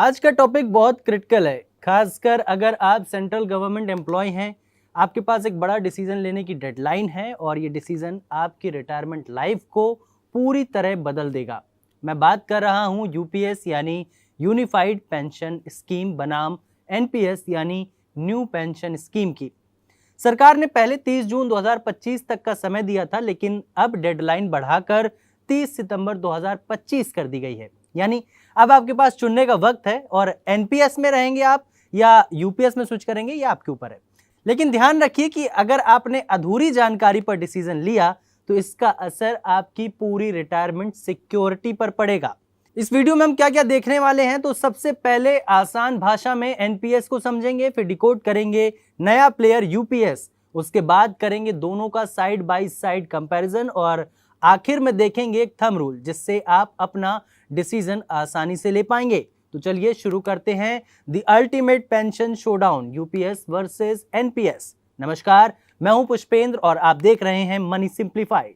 आज का टॉपिक बहुत क्रिटिकल है, खासकर अगर आप सेंट्रल गवर्नमेंट एम्प्लॉय हैं। आपके पास एक बड़ा डिसीजन लेने की डेडलाइन है और ये डिसीजन आपकी रिटायरमेंट लाइफ को पूरी तरह बदल देगा। मैं बात कर रहा हूँ यूपीएस यानी यूनिफाइड पेंशन स्कीम बनाम एनपीएस यानी न्यू पेंशन स्कीम की। सरकार ने पहले 30 जून 2025 तक का समय दिया था, लेकिन अब डेडलाइन बढ़ाकर 30 सितंबर 2025 कर दी गई है। यानी अब आपके पास चुनने का वक्त है और एनपीएस में रहेंगे आप या यूपीएस में स्विच करेंगे, ये आपके ऊपर है। लेकिन ध्यान रखिए कि अगर आपने अधूरी जानकारी पर डिसीजन लिया तो इसका असर आपकी पूरी रिटायरमेंट सिक्योरिटी पर पड़ेगा। इस वीडियो में हम क्या क्या देखने वाले हैं, तो सबसे पहले आसान भाषा में एनपीएस को समझेंगे, फिर डिकोड करेंगे नया प्लेयर यूपीएस, उसके बाद करेंगे दोनों का साइड बाय साइड कंपैरिजन और आखिर में देखेंगे एक थंब रूल जिससे आप अपना डिसीजन आसानी से ले पाएंगे। तो चलिए शुरू करते हैं the ultimate pension showdown UPS versus NPS. नमस्कार, मैं हूं पुष्पेंद्र और आप देख रहे हैं मनी सिंप्लीफाइड।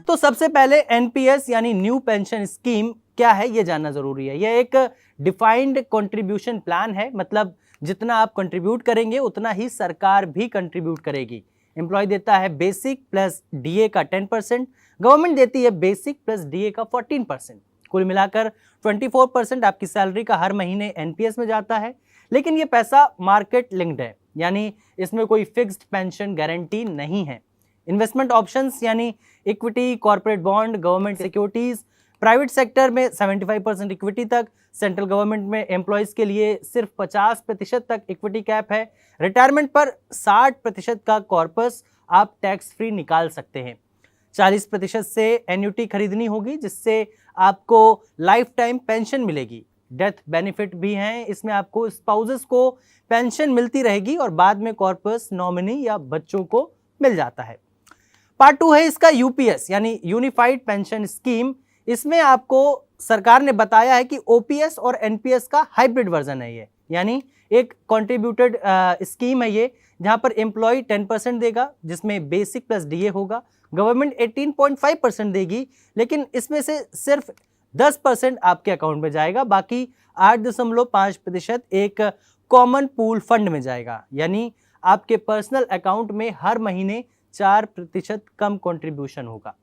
तो सबसे पहले एनपीएस यानी न्यू पेंशन स्कीम क्या है ये जानना जरूरी है। यह एक डिफाइंड कंट्रीब्यूशन प्लान है, मतलब जितना आप कंट्रीब्यूट करेंगे उतना ही सरकार भी कंट्रीब्यूट करेगी। एम्प्लॉय देता है बेसिक प्लस डीए का 10%, गवर्नमेंट देती है बेसिक प्लस डीए का 14%। कुल मिलाकर 24% आपकी सैलरी का हर महीने एनपीएस में जाता है। लेकिन ये पैसा मार्केट लिंक्ड है, यानी इसमें कोई फिक्स्ड पेंशन गारंटी नहीं है। इन्वेस्टमेंट ऑप्शंस यानी equity, corporate bond, government securities, private sector में 75% इक्विटी तक, सेंट्रल गवर्नमेंट में एम्प्लॉयज के लिए सिर्फ 50% तक इक्विटी कैप है। रिटायरमेंट पर 60% का कॉर्पस आप टैक्स फ्री निकाल सकते हैं। 40% से एन्युटी खरीदनी होगी जिससे आपको लाइफ टाइम पेंशन मिलेगी। डेथ बेनिफिट भी हैं, इसमें आपको स्पाउसेस को पेंशन मिलती रहेगी और बाद में कॉर्पस नॉमिनी या बच्चों को मिल जाता है। पार्ट 2 है इसका यूपीएस यानी यूनिफाइड पेंशन स्कीम। इसमें आपको सरकार ने बताया है कि ओपीएस और एनपीएस का हाइब्रिड वर्जन है ये, यानी एक कंट्रीब्यूटेड स्कीम है ये, जहां पर एम्प्लॉय 10% देगा जिसमें बेसिक प्लस डीए होगा, गवर्नमेंट 18.5% देगी, लेकिन इसमें से सिर्फ 10% आपके अकाउंट में जाएगा, बाकी 8.5% एक कॉमन पूल फंड में जाएगा। यानी आपके पर्सनल अकाउंट में हर महीने 4% कम कंट्रीब्यूशन होगा।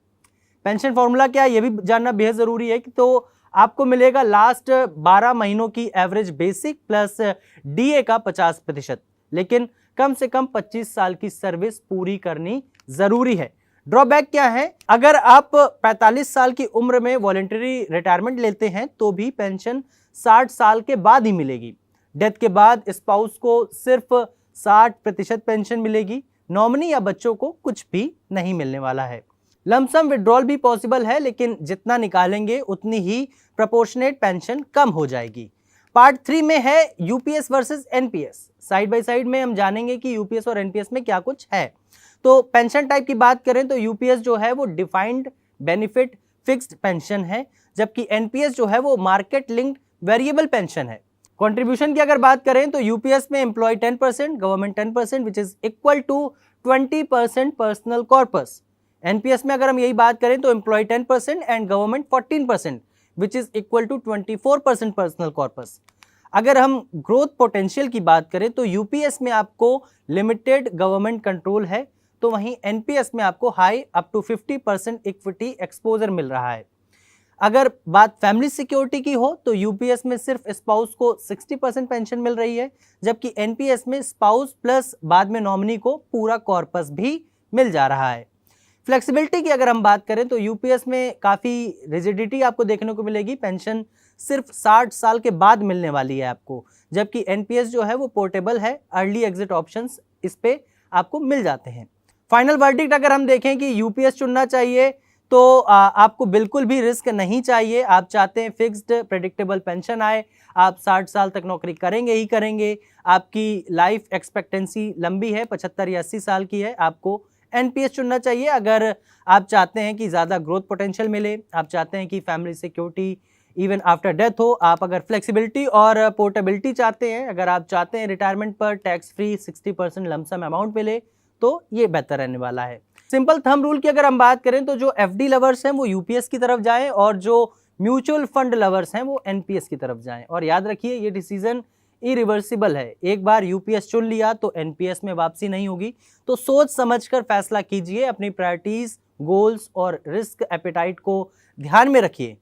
पेंशन फॉर्मूला क्या है ये भी जानना बेहद जरूरी है कि तो आपको मिलेगा लास्ट 12 महीनों की एवरेज बेसिक प्लस डीए का 50%, लेकिन कम से कम 25 साल की सर्विस पूरी करनी जरूरी है। ड्रॉबैक क्या है, अगर आप 45 साल की उम्र में वॉलंटरी रिटायरमेंट लेते हैं तो भी पेंशन 60 साल के बाद ही मिलेगी। डेथ के बाद स्पाउस को सिर्फ 60% पेंशन मिलेगी, नॉमिनी या बच्चों को कुछ भी नहीं मिलने वाला है। लमसम विड्रॉल भी पॉसिबल है, लेकिन जितना निकालेंगे उतनी ही प्रोपोर्शनेट पेंशन कम हो जाएगी। पार्ट 3 में है UPS versus NPS. Side by side में हम जानेंगे कि यूपीएस और एनपीएस में क्या कुछ है। तो पेंशन टाइप की बात करें तो यूपीएस जो है वो डिफाइंड बेनिफिट फिक्स्ड पेंशन है, जबकि एनपीएस जो है वो मार्केट लिंक्ड वेरिएबल पेंशन है। कंट्रीब्यूशन की अगर बात करें तो यूपीएस में employ 10%, government 10%, which is equal to 20% personal corpus. NPS में अगर हम यही बात करें तो employ 10% and government 14%, which is equal to 24% personal corpus. अगर हम ग्रोथ पोटेंशियल की बात करें तो यूपीएस में आपको लिमिटेड गवर्नमेंट कंट्रोल है, तो वहीं एनपीएस में आपको high up to 50% equity exposure मिल रहा है। अगर बात फैमिली सिक्योरिटी की हो तो यूपीएस में सिर्फ स्पाउस को 60% पेंशन मिल रही है, जबकि एनपीएस में स्पाउस प्लस बाद में नॉमिनी को पूरा कॉर्पस भी मिल जा रहा है। फ्लेक्सिबिलिटी की अगर हम बात करें तो यूपीएस में काफ़ी रिजिडिटी आपको देखने को मिलेगी, पेंशन सिर्फ 60 साल के बाद मिलने वाली है आपको, जबकि एनपीएस जो है वो पोर्टेबल है, अर्ली एग्जिट ऑप्शंस इस पे आपको मिल जाते हैं। फाइनल वर्डिक्ट अगर हम देखें कि यूपीएस चुनना चाहिए तो आपको बिल्कुल भी रिस्क नहीं चाहिए। आप चाहते हैं फिक्स्ड प्रेडिक्टेबल पेंशन आए, आप 60 साल तक नौकरी करेंगे ही करेंगे, आपकी लाइफ एक्सपेक्टेंसी लंबी है, 75 या 80 साल की है, आपको एनपीएस चुनना चाहिए। अगर आप चाहते हैं कि ज़्यादा ग्रोथ पोटेंशियल मिले, आप चाहते हैं कि family security even after death हो, आप अगर फ्लेक्सिबिलिटी और पोर्टेबिलिटी चाहते हैं, अगर आप चाहते हैं रिटायरमेंट पर टैक्स फ्री 60% लमसम अमाउंट मिले, तो ये बेहतर रहने वाला है। सिंपल थंब रूल की अगर हम बात करें तो जो एफडी लवर्स हैं वो यूपीएस की तरफ जाएं और जो म्यूचुअल फंड लवर्स हैं वो एनपीएस की तरफ जाएं। और याद रखिए ये डिसीजन इरिवर्सिबल है, एक बार यूपीएस चुन लिया तो एनपीएस में वापसी नहीं होगी। तो सोच समझकर फैसला कीजिए, अपनी प्रायोरिटीज, गोल्स और रिस्क एपेटाइट को ध्यान में रखिए